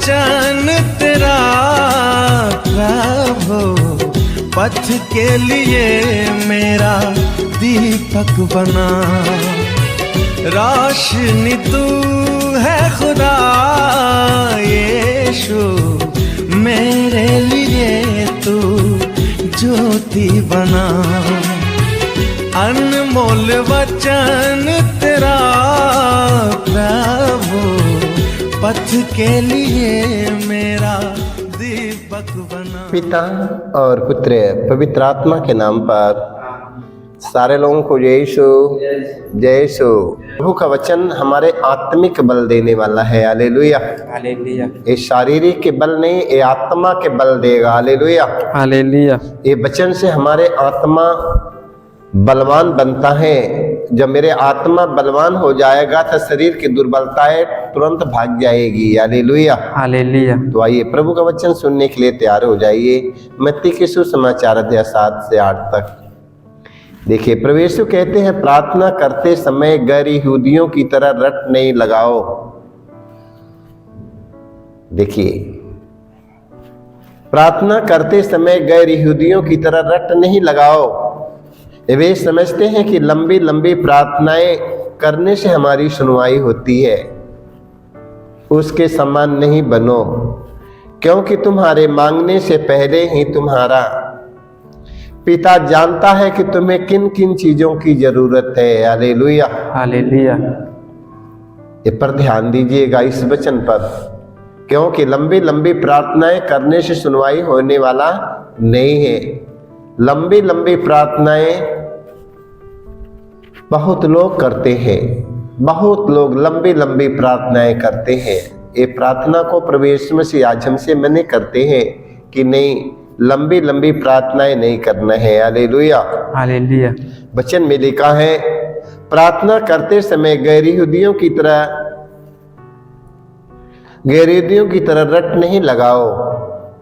वचन तेरा प्रभु, पथ के लिए मेरा दीपक बना। रोशनी तू है खुदा यीशु, मेरे लिए तू ज्योति बना। अनमोल वचन तेरा प्रभु, पथ के लिए मेरा दीपक बना। पिता और पुत्र पवित्र आत्मा के नाम पर सारे लोगों को जय यीशु जय यीशु। प्रभु का वचन हमारे आत्मिक बल देने वाला है। हालेलुया हालेलुया ये शारीरिक के बल नहीं, ये आत्मा के बल देगा। Hallelujah hallelujah. ये वचन से हमारे आत्मा बलवान बनता है। जब मेरे आत्मा बलवान हो जाएगा तो शरीर की दुर्बलताएं तुरंत भाग जाएगी। Hallelujah hallelujah. तो आइए प्रभु का वचन सुनने के लिए तैयार हो जाइए। मत्ती के सुसमाचार अध्याय 7 से 8 तक देखिए। प्रभु यीशु कहते हैं, प्रार्थना करते समय गैर यहूदियों की तरह रट नहीं लगाओ। देखिए, प्रार्थना करते समय गैर यहूदियों की तरह रट नहीं लगाओ। वे समझते हैं कि लंबी लंबी प्रार्थनाएं करने से हमारी सुनवाई होती है। उसके समान नहीं बनो, क्योंकि तुम्हारे मांगने से पहले ही तुम्हारा पिता जानता है कि तुम्हें किन किन चीजों की जरूरत है। Hallelujah hallelujah. इस पर ध्यान दीजिएगा, इस वचन पर, क्योंकि लंबी लंबी प्रार्थनाएं करने से सुनवाई होने वाला नहीं है। लंबी लंबी प्रार्थनाएं बहुत लोग करते हैं, बहुत लोग लंबी लंबी प्रार्थनाएं करते हैं। ये प्रार्थना को प्रभु यीशु मसीह आज हमसे मना करते हैं कि नहीं, लंबी लंबी प्रार्थनाएं नहीं करना है। Hallelujah hallelujah. वचन में लिखा है, प्रार्थना करते समय गैर यहूदियों की तरह रट नहीं लगाओ।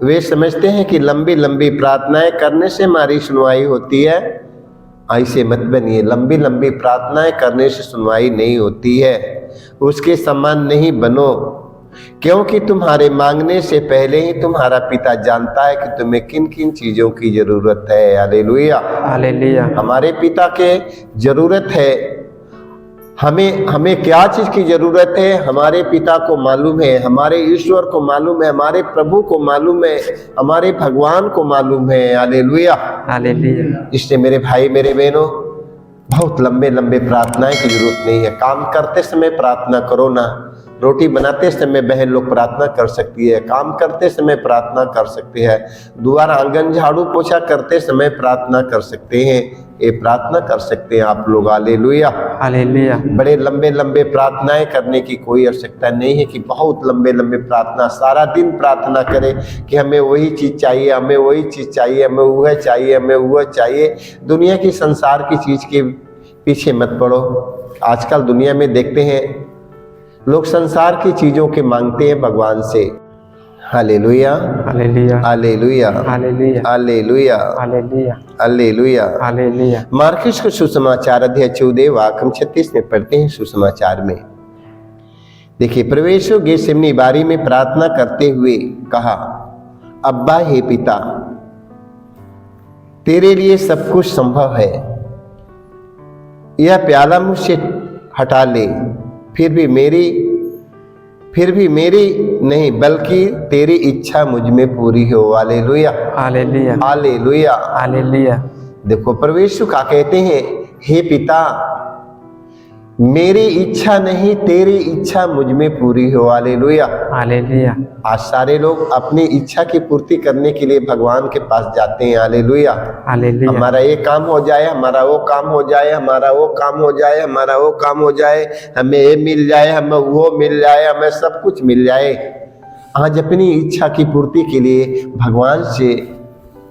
वे समझते हैं कि लंबी लंबी प्रार्थनाएं करने से हमारी सुनवाई होती है। ऐसे मत बनिए। लंबी लंबी प्रार्थनाएं करने से सुनवाई नहीं होती है। उसके समान नहीं बनो, क्योंकि तुम्हारे मांगने से पहले ही तुम्हारा पिता जानता है कि तुम्हें किन किन चीजों की जरूरत है। Hallelujah hallelujah. हमारे पिता के जरूरत है। हमें क्या चीज की जरूरत है, हमारे पिता को मालूम है, हमारे ईश्वर को मालूम है, हमारे प्रभु को मालूम है, हमारे भगवान को मालूम है। Hallelujah hallelujah. इसलिए मेरे भाई मेरे बहनों, बहुत लंबे लंबे प्रार्थनाएं की जरूरत नहीं है। काम करते समय प्रार्थना करो ना। रोटी बनाते समय बहन लोग प्रार्थना कर सकती है, काम करते समय प्रार्थना कर सकते हैं, द्वार आंगन झाड़ू पोछा करते समय प्रार्थना कर सकते हैं। ये प्रार्थना कर सकते हैं आप लोग। Hallelujah hallelujah. बड़े लंबे लंबे प्रार्थनाएं करने की कोई आवश्यकता नहीं है कि बहुत लंबे लंबे प्रार्थना सारा दिन प्रार्थना करें कि हमें वही चीज चाहिए, हमें वही चीज चाहिए, हमें वह चाहिए, हमें वह चाहिए। दुनिया की संसार की चीज के पीछे मत पड़ो। आजकल दुनिया में देखते हैं लोग संसार की चीजों के मांगते हैं भगवान से। Hallelujah hallelujah hallelujah hallelujah hallelujah hallelujah hallelujah hallelujah. मार्कुस को सुसमाचार अध्याय 14 वाक्य 36 में पढ़ते हैं। सुसमाचार में देखिए, प्रभु यीशु गेतसेमनी बारी में प्रार्थना करते हुए कहा, अब्बा हे पिता, तेरे लिए सब कुछ संभव है। यह प्याला मुझसे हटा ले, फिर भी मेरी नहीं बल्कि तेरी इच्छा मुझ में पूरी हो। Hallelujah hallelujah hallelujah hallelujah. देखो, प्रभु यीशु का कहते हैं, हे पिता, मेरी इच्छा नहीं तेरी इच्छा मुझ में पूरी हो। Hallelujah hallelujah. आज सारे लोग अपनी इच्छा की पूर्ति करने के लिए भगवान के पास जाते हैं। Hallelujah hallelujah. हमारा ये काम हो जाए, हमारा वो काम हो जाए, हमारा वो काम हो जाए, हमारा वो काम हो जाए, हमें ये मिल जाए, हमें वो मिल जाए, हमें सब कुछ मिल जाए। आज अपनी इच्छा की पूर्ति के लिए भगवान से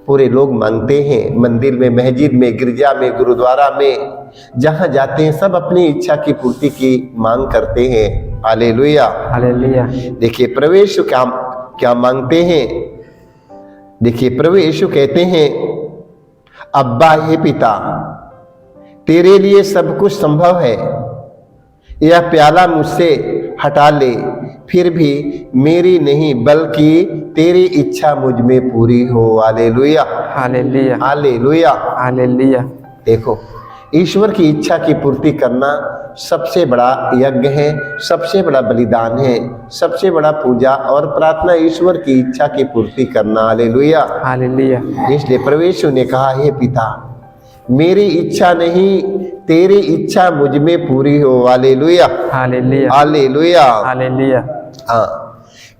पूरे लोग मांगते हैं। मंदिर में, मस्जिद में, गिरजा में, गुरुद्वारा में, जहां जाते हैं सब अपनी इच्छा की पूर्ति की मांग करते हैं। Hallelujah hallelujah. देखिए प्रभु यीशु क्या मांगते हैं। देखिए प्रभु यीशु कहते हैं, अब्बा हे पिता, तेरे लिए सब कुछ संभव है। यह प्याला मुझसे हटा ले, फिर भी मेरी नहीं बल्कि तेरी इच्छा मुझ में पूरी हो। Hallelujah, hallelujah, hallelujah. हालेलुया। देखो, ईश्वर की इच्छा की पूर्ति करना सबसे बड़ा यज्ञ है, सबसे बड़ा बलिदान है, सबसे बड़ा पूजा और प्रार्थना ईश्वर की इच्छा की पूर्ति करना। हालेलुया, हालेलुया, इसलिए प्रभु यीशु ने कहा, हे पिता, मेरी इच्छा नहीं तेरी इच्छा मुझ में पूरी हो। Hallelujah, hallelujah, hallelujah. हालेलुया, हाँ,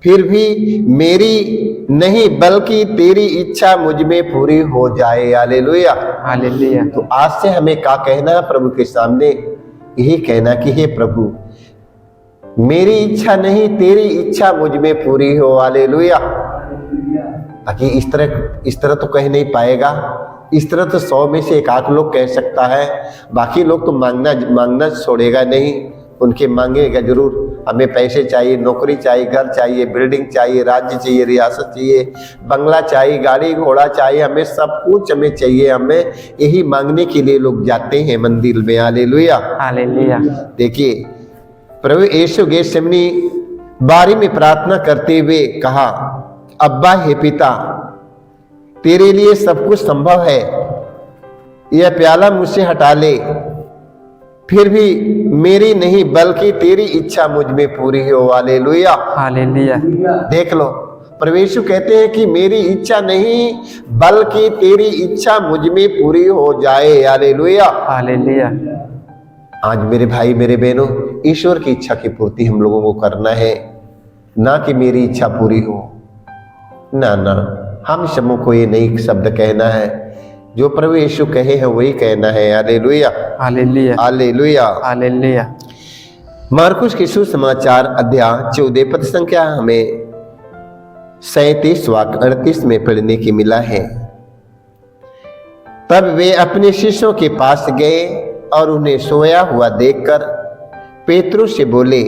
फिर भी मेरी नहीं बल्कि तेरी इच्छा मुझ में पूरी हो जाए। हालेलुया। हालेलुया। तो आज से हमें क्या कहना है प्रभु के सामने? यही कहना कि हे प्रभु, मेरी इच्छा नहीं तेरी इच्छा मुझ में पूरी हो। हालेलुया। बाकी इस तरह तो कह नहीं पाएगा। इस तरह तो 100 में से 1 लोग कह सकता है, बाकी लोग तो मांगना छोड़ेगा नहीं। उनके मांगेगा जरूर, हमें पैसे चाहिए, नौकरी चाहिए, घर चाहिए, बिल्डिंग चाहिए, राज्य चाहिए, रियासत चाहिए, बंगला चाहिए, गाड़ी घोड़ा चाहिए, हमें सब कुछ हमें चाहिए। हमें यही मांगने के लिए लोग जाते हैं मंदिर में। Hallelujah, hallelujah. देखिए, प्रभु यीशु गेतसेमनी बारी में प्रार्थना करते हुए कहा, अब्बा हे पिता, तेरे लिए सब कुछ संभव है, यह प्याला मुझसे हटा ले, फिर भी मेरी नहीं बल्कि तेरी इच्छा मुझ में पूरी हो। Hallelujah, hallelujah. देख लो, प्रभु यीशु कहते हैं कि मेरी इच्छा नहीं बल्कि तेरी इच्छा मुझ में पूरी हो जाए। Hallelujah, hallelujah. आज मेरे भाई मेरे बहनों, ईश्वर की इच्छा की पूर्ति हम लोगों को करना है, ना कि मेरी इच्छा पूरी हो। ना ना, हम सबों को ये नई शब्द कहना है, जो प्रभु यीशु कहे हैं वही कहना है। Hallelujah, hallelujah, hallelujah, hallelujah. मार्कुस के सुसमाचार अध्याय 14 पद संख्या हमें 37 वाक्य 38 में पढ़ने की मिला है। तब वे अपने शिष्यों के पास गए और उन्हें सोया हुआ देखकर पेतरुस से बोले,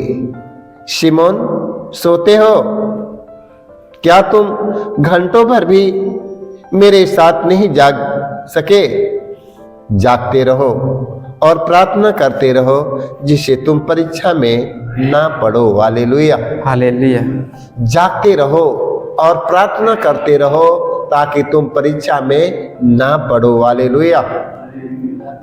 शिमोन, सोते हो? क्या तुम घंटों भर भी मेरे साथ नहीं जाग सके? जागते रहो और प्रार्थना करते रहो, जिससे तुम परीक्षा में ना पड़ो। Hallelujah, hallelujah. जागते रहो और प्रार्थना करते रहो ताकि तुम परीक्षा में ना पड़ो। हालेलुया।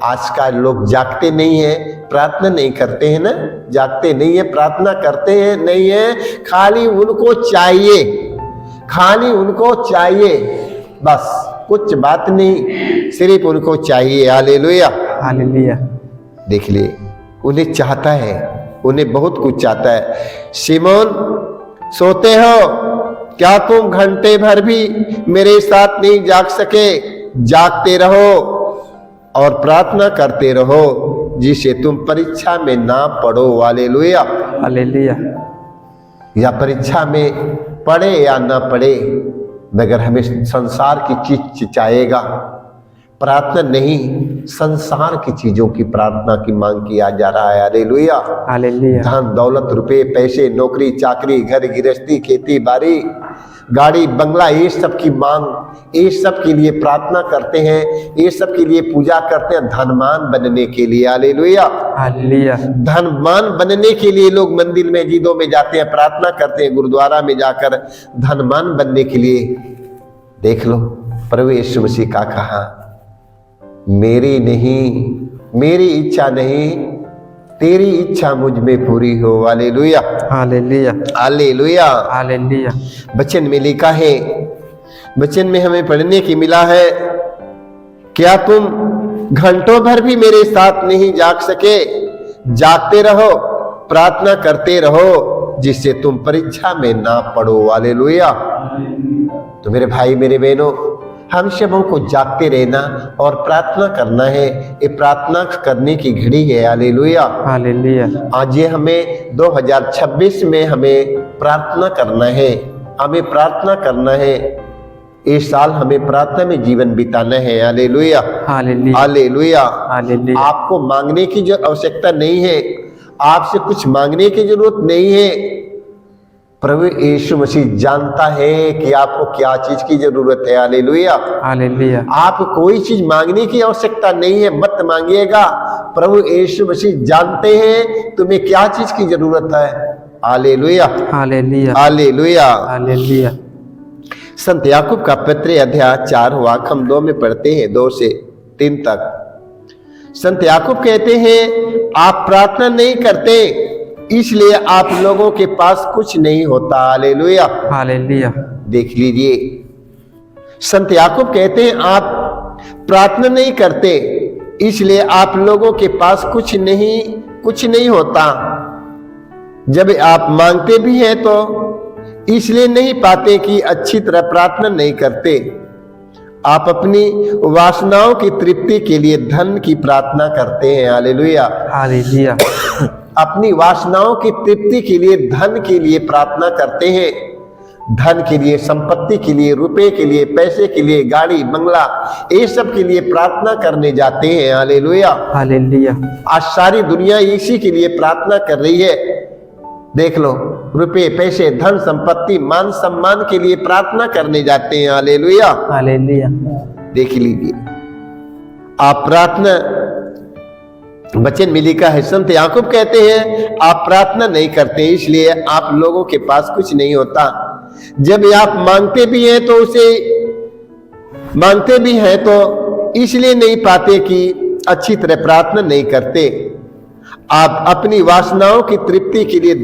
आजकल लोग जागते नहीं है, प्रार्थना नहीं करते हैं ना, जागते नहीं है, प्रार्थना करते हैं नहीं है, खाली उनको चाहिए, खाली उनको चाहिए, बस कुछ बात नहीं, सिर्फ उनको चाहिए। Hallelujah, hallelujah. देख लिए, उन्हें चाहता है, उन्हें बहुत कुछ चाहता है। शिमोन, सोते हो? क्या तुम घंटे भर भी मेरे साथ नहीं जाग सके? जागते रहो और प्रार्थना करते रहो, जिससे तुम परीक्षा में ना पड़ो। Hallelujah, hallelujah. या परीक्षा में पढ़े या ना पढ़े, मगर हमें संसार की चीज चाहेगा, प्रार्थना नहीं, संसार की चीजों की प्रार्थना की मांग किया जा रहा है। Hallelujah, hallelujah. धन दौलत, रुपए पैसे, नौकरी चाकरी, घर गृहस्थी, खेती बाड़ी, गाड़ी बंगला, ये सब की मांग, ये सब के लिए प्रार्थना करते हैं, ये सब के लिए पूजा करते हैं, धनवान बनने के लिए। Hallelujah, hallelujah. धनवान बनने के लिए लोग मंदिर में मस्जिदों में जाते हैं, प्रार्थना करते हैं, गुरुद्वारा में जाकर धनवान बनने के लिए। देख लो, प्रभु यीशु मसीह का कहा, मेरी नहीं, मेरी इच्छा नहीं, तेरी इच्छा मुझ में पूरी हो। Hallelujah, hallelujah, hallelujah. हालेलुया। वचन में लिखा है, वचन में हमें पढ़ने की मिला है, क्या तुम घंटों भर भी मेरे साथ नहीं जाग सके? जागते रहो, प्रार्थना करते रहो, जिससे तुम परीक्षा में ना पड़ो। हालेलुया। तो मेरे भाई मेरे बहनों, हम सबों को जागते रहना और प्रार्थना करना है, ये प्रार्थना करने की घड़ी है। Hallelujah, hallelujah. आज ये हमें 2026 में हमें प्रार्थना करना है, हमें प्रार्थना करना है, इस साल हमें प्रार्थना में जीवन बिताना है। Hallelujah, hallelujah, hallelujah. हालेलुया। आपको मांगने की जो आवश्यकता नहीं है, आपसे कुछ मांगने की जरूरत नहीं है। प्रभु यीशु मसीह जानता है कि आपको क्या चीज की जरूरत है। Hallelujah, hallelujah. आप कोई चीज मांगने की आवश्यकता नहीं है, मत मांगिएगा। प्रभु यीशु मसीह जानते हैं तुम्हें क्या चीज की जरूरत है। Hallelujah, hallelujah, hallelujah. हालेलुया। संत याकूब का पत्र अध्याय 4 वाक्य हम 2 में पढ़ते हैं, 2 से 3 तक। संत याकूब कहते हैं आप प्रार्थना नहीं करते इसलिए आप लोगों के पास कुछ नहीं होता। हालेलुया, हालेलुया, देख लीजिए, संत याकूब कहते हैं आप प्रार्थना नहीं करते इसलिए आप लोगों के पास कुछ नहीं होता। जब आप मांगते भी हैं तो इसलिए नहीं पाते कि अच्छी तरह प्रार्थना नहीं करते। आप अपनी वासनाओं की तृप्ति के लिए धन की प्रार्थना करते हैं। हालेलुया, हालेलुया, अपनी वासनाओं की तृप्ति के लिए धन के लिए प्रार्थना करते हैं। धन के लिए, संपत्ति के लिए, रुपए के लिए, पैसे के लिए, गाड़ी बंगला, ये सब के लिए प्रार्थना करने जाते हैं। हालेलुया, हालेलुया, आज सारी दुनिया इसी के लिए प्रार्थना कर रही है। देख लो, रुपए, पैसे, धन, संपत्ति, मान सम्मान के लिए प्रार्थना करने जाते हैं। हालेलुया, हालेलुया, देख लीजिए, आप प्रार्थना, वचन में लिखा है, संत याकूब कहते हैं आप प्रार्थना नहीं करते इसलिए आप लोगों के पास कुछ नहीं होता। जब आप मांगते भी हैं तो इसलिए नहीं पाते कि अच्छी तरह प्रार्थना नहीं करते। आप अपनी वासनाओं की तृप्ति के लिए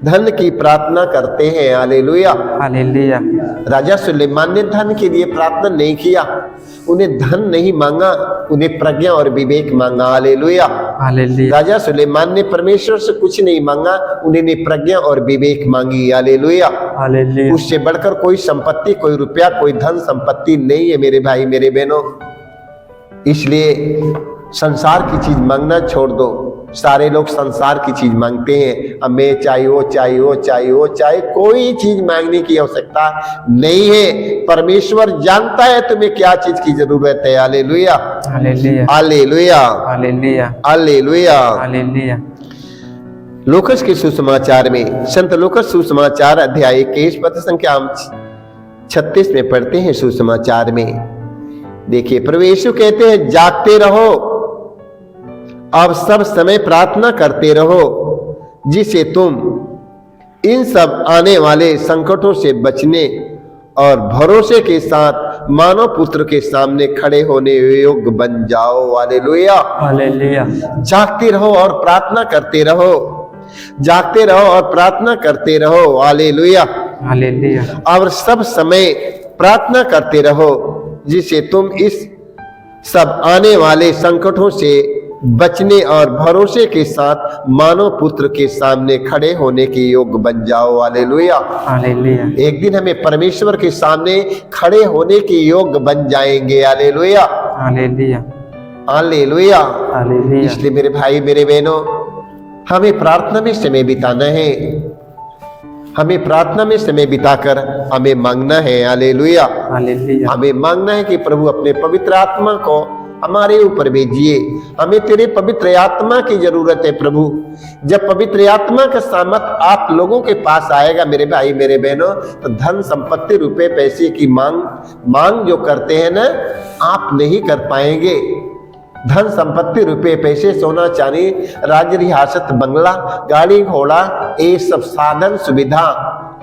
धन की प्रार्थना करते हैं। हालेलुया, हालेलुया, राजा सुलेमान ने धन के लिए प्रार्थना नहीं किया, उन्हें धन नहीं मांगा, उन्हें प्रज्ञा और विवेक मांगा। हालेलुया, हालेलुया, राजा सुलेमान ने परमेश्वर से कुछ नहीं मांगा, उन्हें प्रज्ञा और विवेक मांगी। हालेलुया, हालेलुया, उससे बढ़कर कोई संपत्ति, कोई रुपया, कोई धन संपत्ति नहीं है मेरे भाई मेरे बहनों। इसलिए संसार की चीज मांगना छोड़ दो। सारे लोग संसार की चीज मांगते हैं, हमें चाहिए वो चाहिए वो चाहिए वो चाहिए, कोई चीज मांगने की आवश्यकता नहीं है। परमेश्वर जानता है तुम्हें क्या चीज की जरूरत है। Hallelujah, hallelujah, hallelujah, hallelujah, hallelujah. Hallelujah. लूकस के सुसमाचार में, संत लूकस सुसमाचार अध्याय 21 पद संख्या 36 में पढ़ते हैं। सुसमाचार में देखिए, प्रभु यीशु कहते हैं जागते रहो, अब सब समय प्रार्थना करते रहो जिससे तुम इन सब आने वाले संकटों से बचने और भरोसे के साथ मानव पुत्र के सामने खड़े होने योग्य बन जाओ। हालेलुया, हालेलुया, जागते रहो और प्रार्थना करते रहो, जागते रहो और प्रार्थना करते रहो। हालेलुया, हालेलुया, और सब समय प्रार्थना करते रहो जिससे तुम इस सब आने वाले संकटों से बचने और भरोसे के साथ मानव पुत्र के सामने खड़े होने के योग्य बन जाओ। हालेलुया, हालेलुया, एक दिन हमें परमेश्वर के सामने खड़े होने के योग्य बन जाएंगे। Hallelujah, hallelujah, hallelujah. हालेलुया, इसलिए मेरे भाई मेरे बहनों, हमें प्रार्थना में समय बिताना है, हमें प्रार्थना में समय बिताकर हमें मांगना है। हालेलुया, हालेलुया, हमें मांगना है कि प्रभु अपने पवित्र आत्मा को हमारे ऊपर भेजिए। हमें तेरे पवित्र आत्मा की जरूरत है प्रभु। जब पवित्र आत्मा का सामर्थ आप लोगों के पास आएगा मेरे भाई मेरे बहनों, तो धन संपत्ति रुपए पैसे की मांग जो करते हैं ना, आप नहीं कर पाएंगे। धन संपत्ति रुपए पैसे सोना चांदी राज्य रियासत बंगला गाड़ी घोड़ा ये सब साधन सुविधा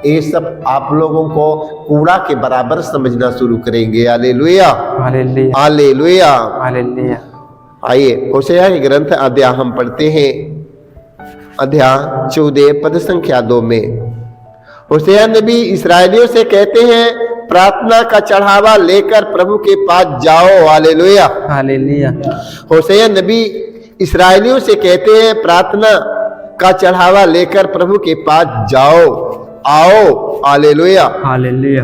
ये सब आप लोगों को कूड़ा के बराबर समझना शुरू करेंगे। Hallelujah, hallelujah, hallelujah, hallelujah. आइए होशेया के ग्रंथ अध्याय हम पढ़ते हैं, अध्याय 14 पद संख्या 2 में होशेया नबी इस्राएलियों से कहते हैं प्रार्थना का चढ़ावा लेकर प्रभु के पास जाओ। हालेलुया, हालेलुया, होशेया नबी इस्राएलियों से कहते हैं प्रार्थना का चढ़ावा लेकर प्रभु के पास जाओ, आओ। हालेलुया, हालेलुया,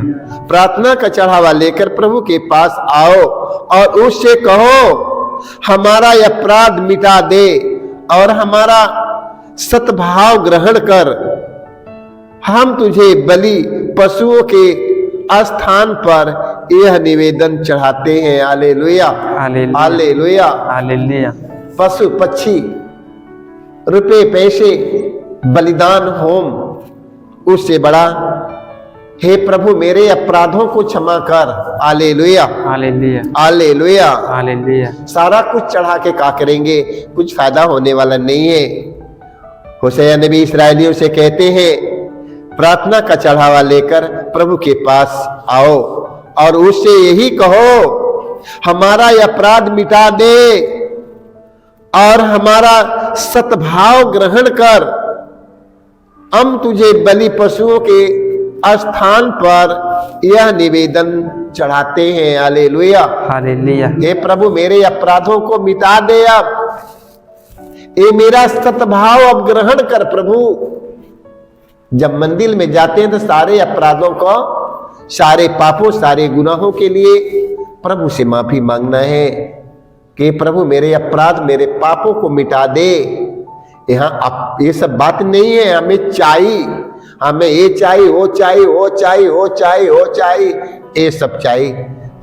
प्रार्थना का चढ़ावा लेकर प्रभु के पास आओ और उससे कहो हमारा अपराध मिटा दे और हमारा सद्भाव ग्रहण कर। हम तुझे बलि पशुओं के स्थान पर यह निवेदन चढ़ाते हैं। Hallelujah, hallelujah, hallelujah. हालेलुया, पशु पक्षी रुपए पैसे बलिदान होम उससे बड़ा हे प्रभु मेरे अपराधों को क्षमा कर। Hallelujah, hallelujah, hallelujah. हालेलुया, सारा कुछ चढ़ा के क्या करेंगे, कुछ फायदा होने वाला नहीं है। होशैया नबी इस्राएलियों से कहते हैं, प्रार्थना का चढ़ावा लेकर प्रभु के पास आओ और उससे यही कहो, हमारा यह अपराध मिटा दे और हमारा सद्भाव ग्रहण कर। हम तुझे बलि पशुओं के स्थान पर यह निवेदन चढ़ाते हैं। हालेलुया, हालेलुया, हे प्रभु मेरे अपराधों को मिटा दे, अब ये मेरा सद्भाव अब ग्रहण कर। प्रभु जब मंदिर में जाते हैं तो सारे अपराधों को, सारे पापों, सारे गुनाहों के लिए प्रभु से माफी मांगना है कि प्रभु मेरे अपराध, मेरे पापों को मिटा दे। यहाँ ये सब बात नहीं है, हमें चाहिए, हमें ये चाहिए, वो चाहिए, वो चाहिए, वो चाहिए, वो चाहिए, ये सब चाहिए।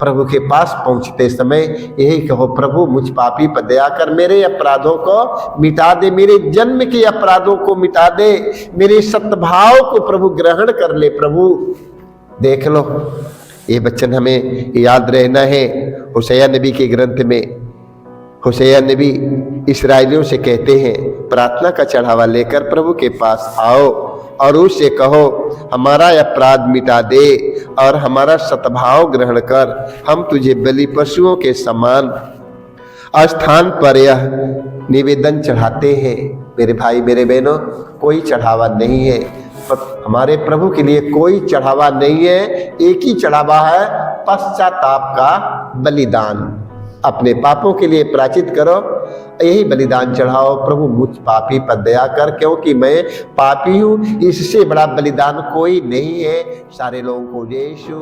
प्रभु के पास पहुंचते समय यही कहो, प्रभु मुझ पापी पर दया कर, मेरे अपराधों को मिटा दे, मेरे जन्म के अपराधों को मिटा दे, मेरे सद्भाव को प्रभु ग्रहण कर ले। प्रभु देख लो, ये वचन हमें याद रहना है। होशैया नबी के ग्रंथ में होशैया नबी इस्राएलियों से कहते हैं, प्रार्थना का चढ़ावा लेकर प्रभु के पास आओ और उससे कहो, हमारा अपराध मिटा दे और हमारा सद्भाव ग्रहण कर। हम तुझे बलि पशुओं के समान स्थान पर यह निवेदन चढ़ाते हैं। मेरे भाई, मेरे बहनों, कोई चढ़ावा नहीं है, हमारे प्रभु के लिए कोई चढ़ावा नहीं है। एक ही चढ़ावा है, पश्चाताप का बलिदान। अपने पापों के लिए प्रायश्चित करो, यही बलिदान चढ़ाओ। प्रभु मुझ पापी पर दया कर, क्योंकि मैं पापी हूँ, इससे बड़ा बलिदान कोई नहीं है। सारे लोगों को यीशु